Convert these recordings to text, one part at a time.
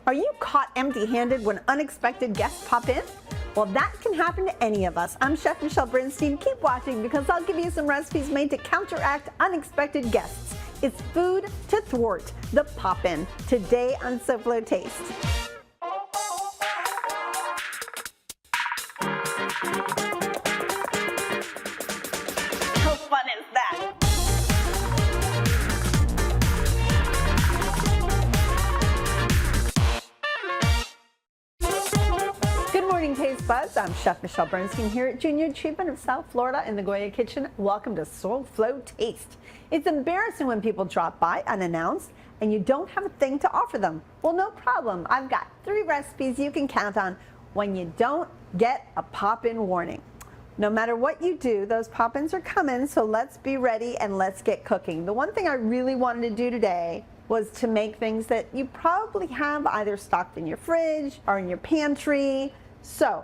Are you caught empty-handed when unexpected guests pop in? Well, that can happen to any of us. I'm Chef Michelle Bernstein. Keep watching because I'll give you some recipes made to counteract unexpected guests. It's food to thwart the pop-in today on SoFlo Taste. How fun is that? Good morning, Taste Buds. I'm Chef Michelle Bernstein here at Junior Achievement of South Florida in the Goya Kitchen. Welcome to SoFlo Taste. It's embarrassing when people drop by unannounced and you don't have a thing to offer them. Well, no problem. I've got 3 recipes you can count on when you don't get a pop-in warning. No matter what you do, those pop-ins are coming, so let's be ready and let's get cooking. The one thing I really wanted to do today was to make things that you probably have either stocked in your fridge or in your pantry. So,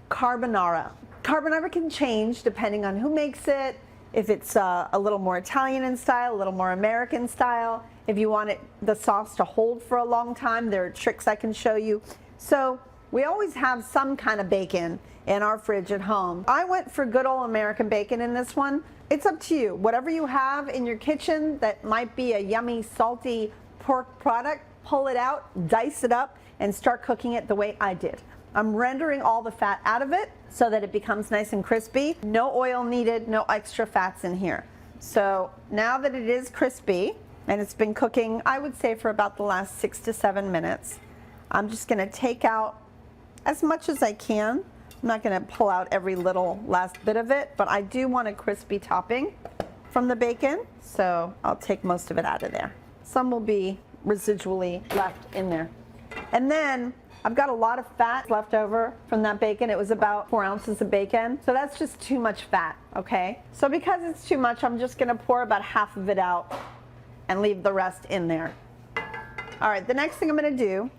carbonara. Carbonara can change depending on who makes it, if it's a little more Italian in style, a little more American style. If you want the sauce to hold for a long time, there are tricks I can show you. So, we always have some kind of bacon in our fridge at home. I went for good old American bacon in this one. It's up to you. Whatever you have in your kitchen that might be a yummy, salty pork product, pull it out, dice it up, and start cooking it the way I did. I'm rendering all the fat out of it so that it becomes nice and crispy. No oil needed, no extra fats in here. So now that it is crispy, and it's been cooking, I would say for about the last 6 to 7 minutes, I'm just gonna take out as much as I can. I'm not gonna pull out every little last bit of it, but I do want a crispy topping from the bacon, so I'll take most of it out of there. Some will be residually left in there. And then I've got a lot of fat left over from that bacon. It was about 4 ounces of bacon, so that's just too much fat, okay? So because it's too much, I'm just gonna pour about half of it out and leave the rest in there. All right, the next thing I'm gonna do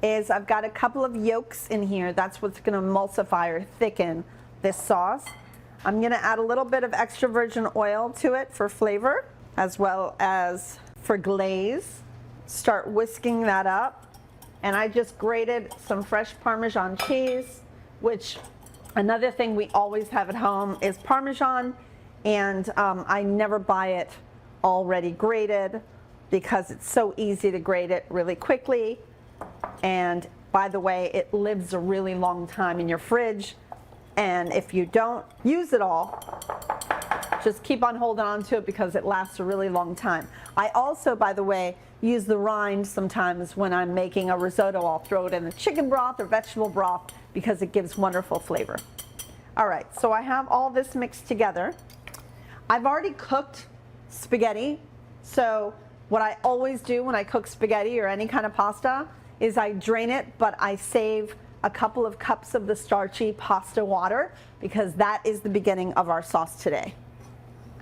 is I've got a couple of yolks in here. That's what's gonna emulsify or thicken this sauce. I'm gonna add a little bit of extra virgin oil to it for flavor, as well as for glaze. Start whisking that up. And I just grated some fresh Parmesan cheese, which another thing we always have at home is Parmesan, and I never buy it already grated because it's so easy to grate it really quickly. And by the way, it lives a really long time in your fridge, and if you don't use it all, just keep on holding on to it because it lasts a really long time. I also, by the way, use the rind sometimes when I'm making a risotto. I'll throw it in the chicken broth or vegetable broth because it gives wonderful flavor. All right, so I have all this mixed together. I've already cooked spaghetti, so what I always do when I cook spaghetti or any kind of pasta is I drain it, but I save a couple of cups of the starchy pasta water because that is the beginning of our sauce today.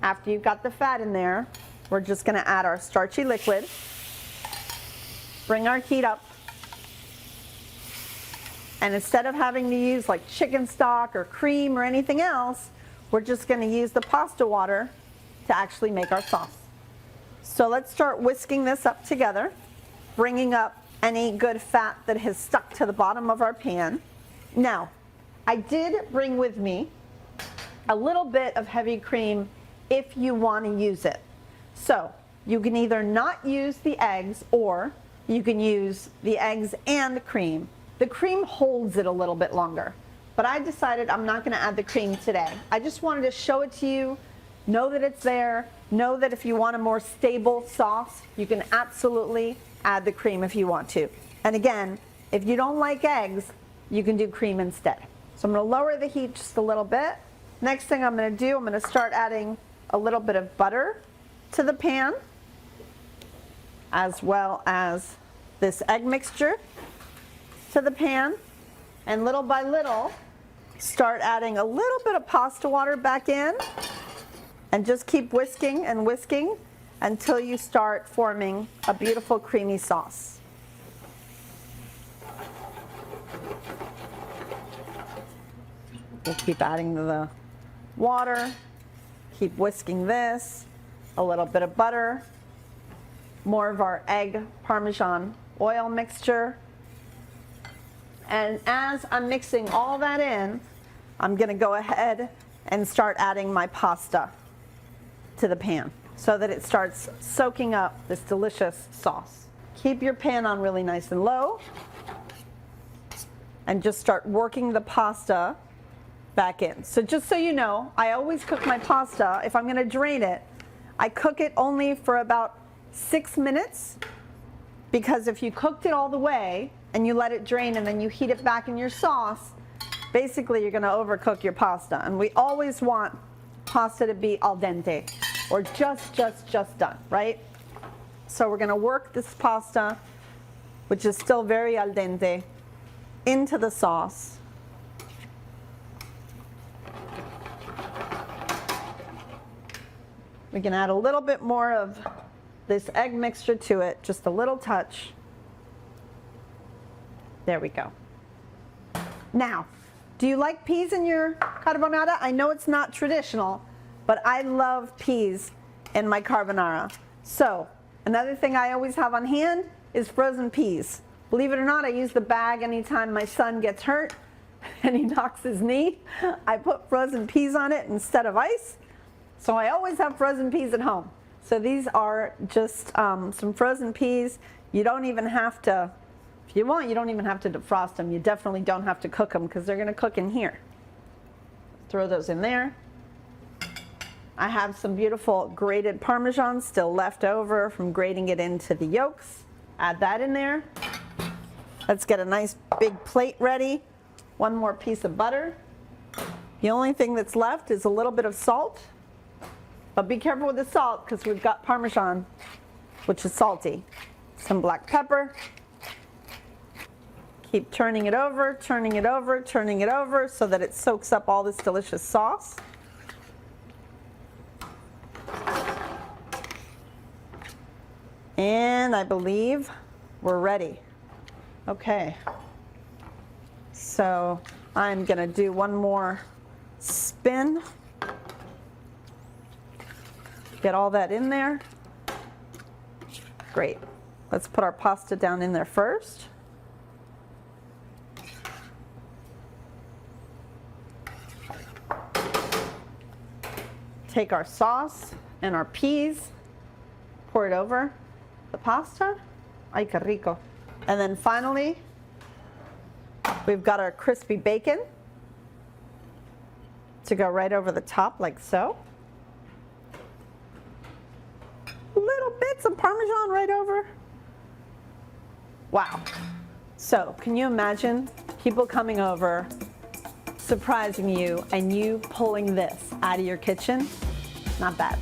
After you've got the fat in there, we're just gonna add our starchy liquid, bring our heat up, and instead of having to use like chicken stock or cream or anything else, we're just gonna use the pasta water to actually make our sauce. So let's start whisking this up together, bringing up any good fat that has stuck to the bottom of our pan. Now, I did bring with me a little bit of heavy cream if you want to use it. So you can either not use the eggs or you can use the eggs and cream. The cream holds it a little bit longer, but I decided I'm not going to add the cream today. I just wanted to show it to you, know that it's there, know that if you want a more stable sauce, you can absolutely add the cream if you want to. And again, if you don't like eggs, you can do cream instead. So I'm going to lower the heat just a little bit. Next thing I'm going to do, I'm going to start adding a little bit of butter to the pan, as well as this egg mixture to the pan, and little by little start adding a little bit of pasta water back in, and just keep whisking and whisking until you start forming a beautiful creamy sauce. We'll keep adding the water, keep whisking this, a little bit of butter, more of our egg Parmesan oil mixture, And as I'm mixing all that in, I'm gonna go ahead and start adding my pasta to the pan so that it starts soaking up this delicious sauce. Keep your pan on really nice and low and just start working the pasta back in. So just so you know, I always cook my pasta, if I'm gonna drain it, I cook it only for about 6 minutes, because if you cooked it all the way and you let it drain and then you heat it back in your sauce, basically you're gonna overcook your pasta. And we always want pasta to be al dente, or just done, right? So we're gonna work this pasta, which is still very al dente, into the sauce. We can add a little bit more of this egg mixture to it, just a little touch. There we go. Now, do you like peas in your carbonara? I know it's not traditional, but I love peas in my carbonara. So, another thing I always have on hand is frozen peas. Believe it or not, I use the bag anytime my son gets hurt and he knocks his knee. I put frozen peas on it instead of ice. So I always have frozen peas at home. So these are just some frozen peas. You don't even have to, if you want, you don't even have to defrost them. You definitely don't have to cook them because they're gonna cook in here. Throw those in there. I have some beautiful grated Parmesan still left over from grating it into the yolks. Add that in there. Let's get a nice big plate ready. One more piece of butter. The only thing that's left is a little bit of salt. But be careful with the salt because we've got Parmesan, which is salty. Some black pepper. Keep turning it over, turning it over, turning it over so that it soaks up all this delicious sauce. And I believe we're ready. Okay. So I'm gonna do one more spin. Get all that in there. Great. Let's put our pasta down in there first. Take our sauce and our peas, pour it over the pasta. Ay, qué rico. And then finally, we've got our crispy bacon to go right over the top like so. Little bits of Parmesan right over. Wow. So can you imagine people coming over, surprising you, and you pulling this out of your kitchen? Not bad.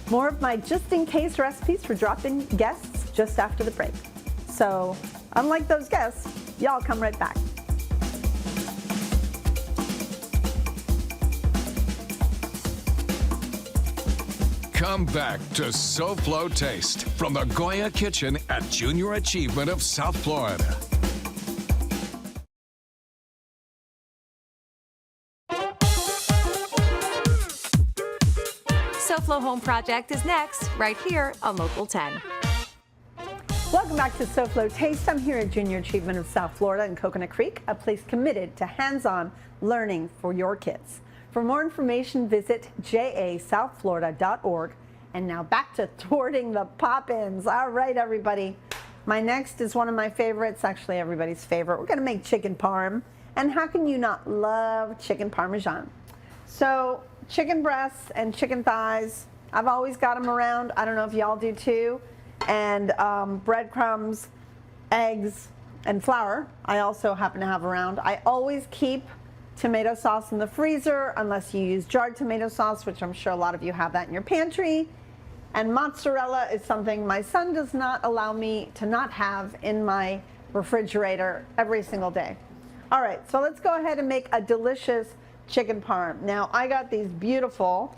More of my just in case recipes for drop-in guests just after the break. So unlike those guests, y'all come right back. Come back to SoFlo Taste from the Goya Kitchen at Junior Achievement of South Florida. SoFlo Home Project is next, right here on Local 10. Welcome back to SoFlo Taste. I'm here at Junior Achievement of South Florida in Coconut Creek, a place committed to hands-on learning for your kids. For more information, visit jasouthflorida.org. And now back to thwarting the pop-ins. All right, everybody. My next is one of my favorites, actually everybody's favorite. We're gonna make chicken parm. And how can you not love chicken parmesan? So chicken breasts and chicken thighs, I've always got them around. I don't know if y'all do too. And breadcrumbs, eggs, and flour, I also happen to have around. I always keep tomato sauce in the freezer unless you use jarred tomato sauce, which I'm sure a lot of you have that in your pantry. And mozzarella is something my son does not allow me to not have in my refrigerator every single day. All right, so let's go ahead and make a delicious chicken parm. Now I got these beautiful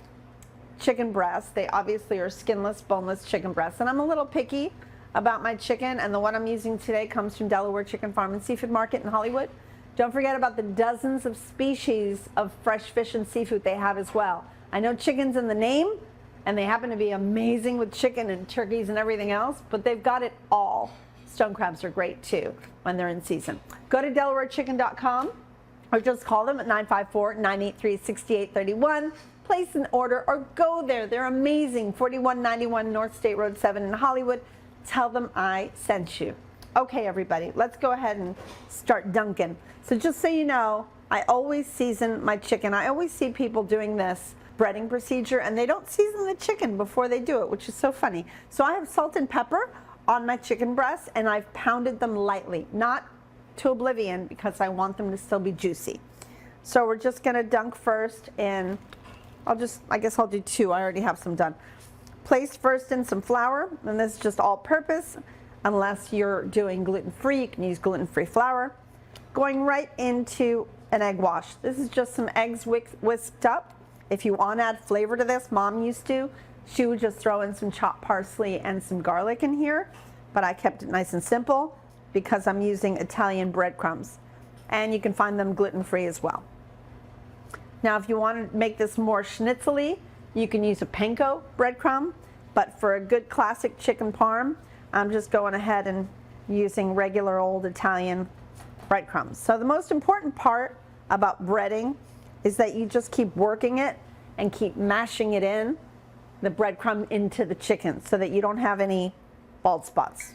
chicken breasts. They obviously are skinless, boneless chicken breasts, and I'm a little picky about my chicken, and the one I'm using today comes from Delaware Chicken Farm and Seafood Market in Hollywood. Don't forget about the dozens of species of fresh fish and seafood they have as well. I know chicken's in the name, and they happen to be amazing with chicken and turkeys and everything else, but they've got it all. Stone crabs are great too when they're in season. Go to DelawareChicken.com or just call them at 954-983-6831. Place an order or go there. They're amazing. 4191 North State Road 7 in Hollywood. Tell them I sent you. Okay, everybody, let's go ahead and start dunking. So just so you know, I always season my chicken. I always see people doing this breading procedure and they don't season the chicken before they do it, which is so funny. So I have salt and pepper on my chicken breasts and I've pounded them lightly, not to oblivion because I want them to still be juicy. So we're just gonna dunk first in, I guess I'll do 2. I already have some done. Place first in some flour, and this is just all purpose. Unless you're doing gluten-free, you can use gluten-free flour. Going right into an egg wash. This is just some eggs whisked up. If you want to add flavor to this, Mom used to. She would just throw in some chopped parsley and some garlic in here, but I kept it nice and simple because I'm using Italian breadcrumbs. And you can find them gluten-free as well. Now, if you want to make this more schnitzely, you can use a panko breadcrumb, but for a good classic chicken parm, I'm just going ahead and using regular old Italian breadcrumbs. So the most important part about breading is that you just keep working it and keep mashing it in, the breadcrumb into the chicken so that you don't have any bald spots.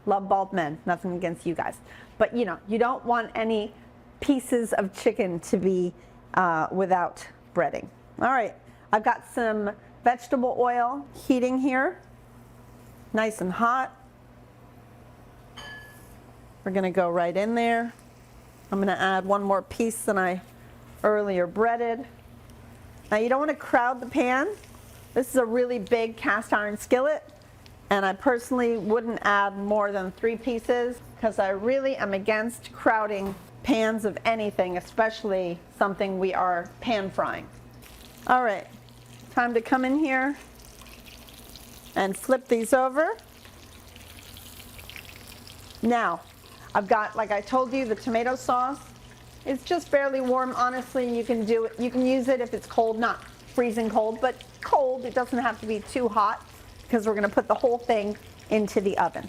Love bald men, nothing against you guys. But you know, you don't want any pieces of chicken to be without breading. All right, I've got some vegetable oil heating here, nice and hot. We're gonna go right in there. I'm gonna add one more piece than I earlier breaded. Now you don't want to crowd the pan. This is a really big cast iron skillet, and I personally wouldn't add more than 3 pieces because I really am against crowding pans of anything, especially something we are pan frying. All right, time to come in here and flip these over. Now, I've got, like I told you, the tomato sauce. It's just barely warm, honestly. You can do it. You can use it if it's cold, not freezing cold, but cold. It doesn't have to be too hot because we're going to put the whole thing into the oven.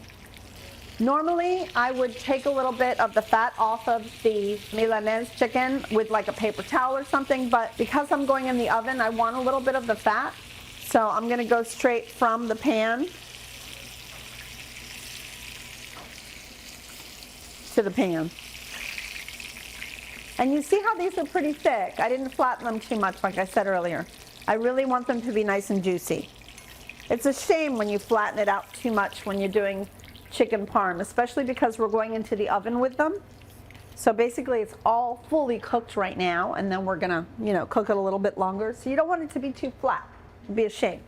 Normally, I would take a little bit of the fat off of the Milanese chicken with like a paper towel or something, but because I'm going in the oven, I want a little bit of the fat. So I'm going to go straight from the pan to the pan. And you see how these are pretty thick. I didn't flatten them too much, like I said earlier. I really want them to be nice and juicy. It's a shame when you flatten it out too much when you're doing chicken parm, especially because we're going into the oven with them. So basically it's all fully cooked right now, and then we're gonna, cook it a little bit longer. So you don't want it to be too flat. It'd be a shame.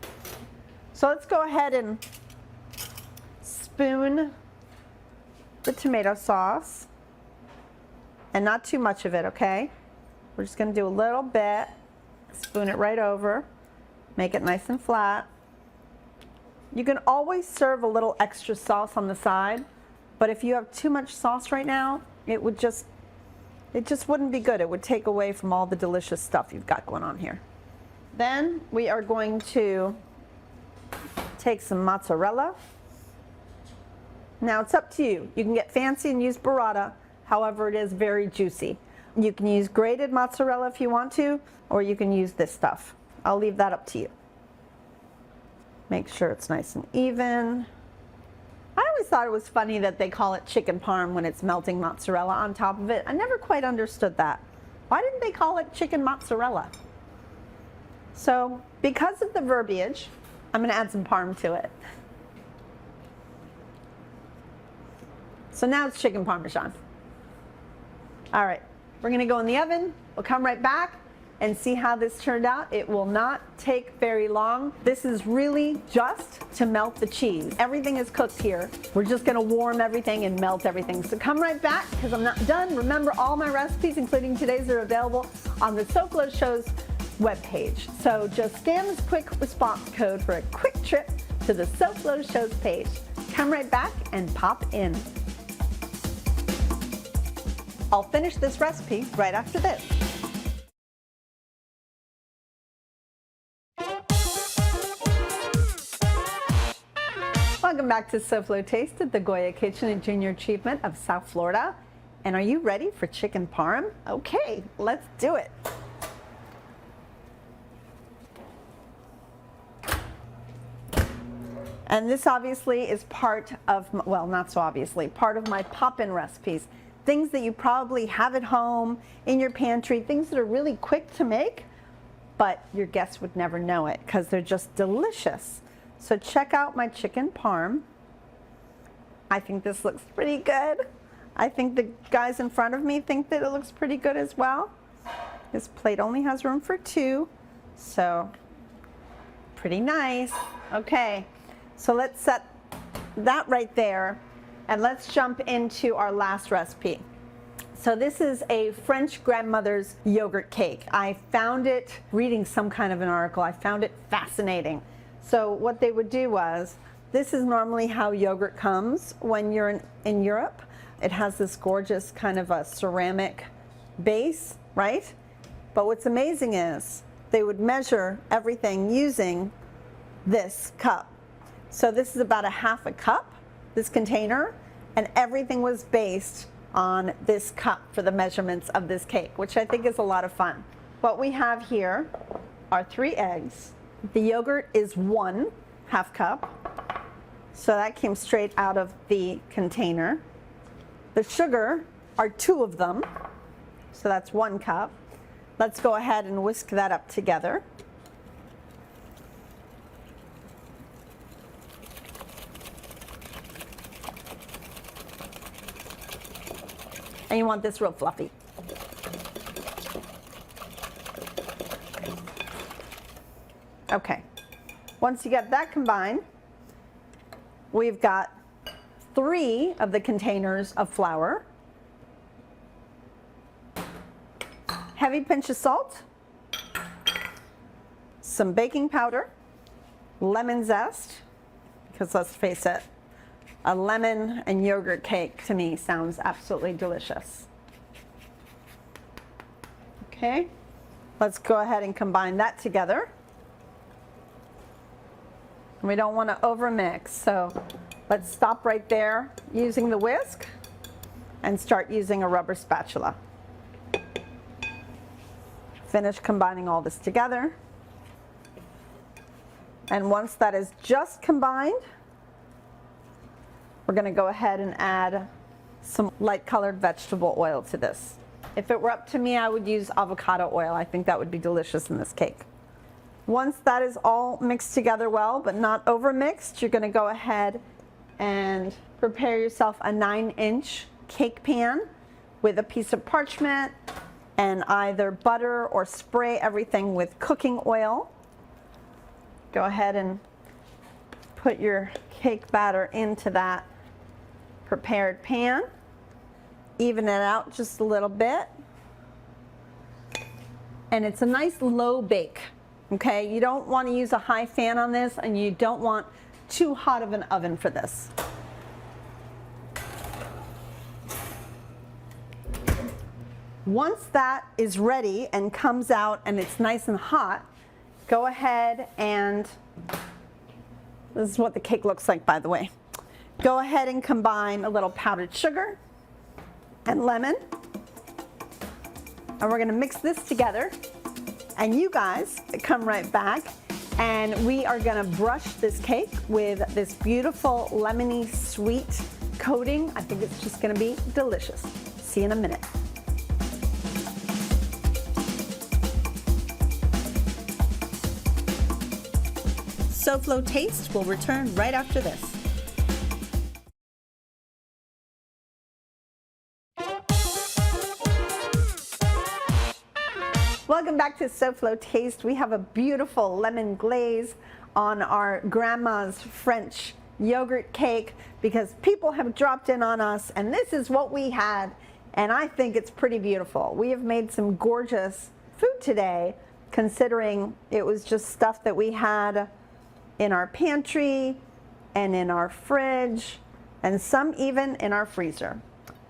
So let's go ahead and spoon the tomato sauce, and not too much of it, okay? We're just gonna do a little bit, spoon it right over, make it nice and flat. You can always serve a little extra sauce on the side, but if you have too much sauce right now, it just wouldn't be good. It would take away from all the delicious stuff you've got going on here. Then we are going to take some mozzarella. Now it's up to you. You can get fancy and use burrata, however it is very juicy. You can use grated mozzarella if you want to, or you can use this stuff. I'll leave that up to you. Make sure it's nice and even. I always thought it was funny that they call it chicken parm when it's melting mozzarella on top of it. I never quite understood that. Why didn't they call it chicken mozzarella? So, because of the verbiage, I'm gonna add some parm to it. So now it's chicken parmesan. All right, we're gonna go in the oven. We'll come right back and see how this turned out. It will not take very long. This is really just to melt the cheese. Everything is cooked here. We're just gonna warm everything and melt everything. So come right back because I'm not done. Remember, all my recipes, including today's, are available on the SoFlo Show's webpage. So just scan this quick response code for a quick trip to the SoFlo Show's page. Come right back and pop in. I'll finish this recipe right after this. Welcome Welcome back to SoFlo Taste at the Goya Kitchen and Junior Achievement of South Florida. And are you ready for chicken parm? Okay, let's do it. And this obviously is part of, well, not so obviously, part of my pop-in recipes. Things that you probably have at home, in your pantry, things that are really quick to make, but your guests would never know it because they're just delicious. So check out my chicken parm. I think this looks pretty good. I think the guys in front of me think that it looks pretty good as well. This plate only has room for 2, so pretty nice. Okay, so let's set that right there, and let's jump into our last recipe. So this is a French grandmother's yogurt cake. I found it reading some kind of an article. I found it fascinating. So what they would do was, this is normally how yogurt comes when you're in Europe. It has this gorgeous kind of a ceramic base, right? But what's amazing is they would measure everything using this cup. So this is about a half a cup, this container, and everything was based on this cup for the measurements of this cake, which I think is a lot of fun. What we have here are 3 eggs. The yogurt is 1/2 cup, so that came straight out of the container. The sugar are 2 of them, so that's 1 cup. Let's go ahead and whisk that up together. And you want this real fluffy. Okay, once you get that combined, we've got 3 of the containers of flour, heavy pinch of salt, some baking powder, lemon zest, because let's face it, a lemon and yogurt cake to me sounds absolutely delicious. Okay, let's go ahead and combine that together. We don't want to overmix, so let's stop right there using the whisk and start using a rubber spatula. Finish combining all this together. And once that is just combined, we're going to go ahead and add some light colored vegetable oil to this. If it were up to me, I would use avocado oil. I think that would be delicious in this cake. Once that is all mixed together well, but not over mixed, you're going to go ahead and prepare yourself a 9-inch cake pan with a piece of parchment and either butter or spray everything with cooking oil. Go ahead and put your cake batter into that prepared pan. Even it out just a little bit. And it's a nice low bake. Okay, you don't want to use a high fan on this, and you don't want too hot of an oven for this. Once that is ready and comes out and it's nice and hot, go ahead and, this is what the cake looks like, by the way. Go ahead and combine a little powdered sugar and lemon. And we're going to mix this together. And you guys come right back, and we are going to brush this cake with this beautiful lemony sweet coating. I think it's just going to be delicious. See you in a minute. SoFlo Taste will return right after this. Welcome back to SoFlo Taste. We have a beautiful lemon glaze on our grandma's French yogurt cake because people have dropped in on us, and this is what we had, and I think it's pretty beautiful. We have made some gorgeous food today, considering it was just stuff that we had in our pantry and in our fridge and some even in our freezer.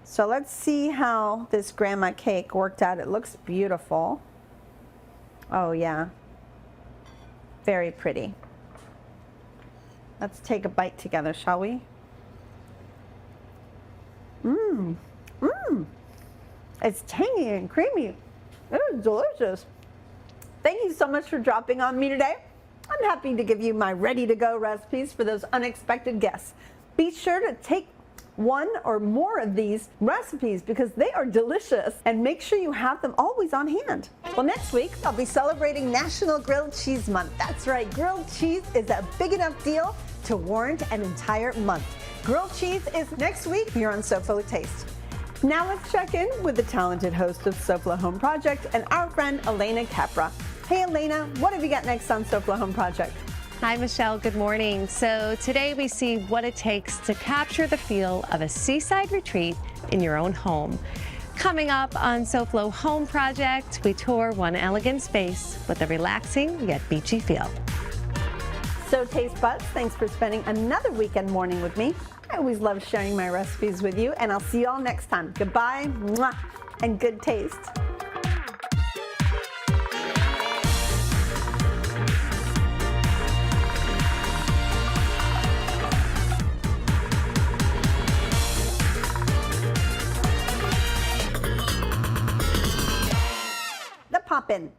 So let's see how this grandma cake worked out. It looks beautiful. Oh yeah, very pretty. Let's take a bite together, shall we? It's tangy and creamy. It is delicious. Thank you so much for dropping on me today. I'm happy to give you my ready-to-go recipes for those unexpected guests. Be sure to take one or more of these recipes because they are delicious, and make sure you have them always on hand. Well, next week I'll be celebrating National Grilled Cheese Month. That's right, grilled cheese is a big enough deal to warrant an entire month. Grilled cheese is next week here on SoFlo Taste. Now let's check in with the talented host of SoFlo Home Project and our friend Elena Capra. Hey Elena, what have you got next on SoFlo Home Project? Hi, Michelle. Good morning. So today we see what it takes to capture the feel of a seaside retreat in your own home. Coming up on SoFlo Home Project, we tour one elegant space with a relaxing yet beachy feel. So taste buds, thanks for spending another weekend morning with me. I always love sharing my recipes with you, and I'll see you all next time. Goodbye, mwah, and good taste. The Pop-In.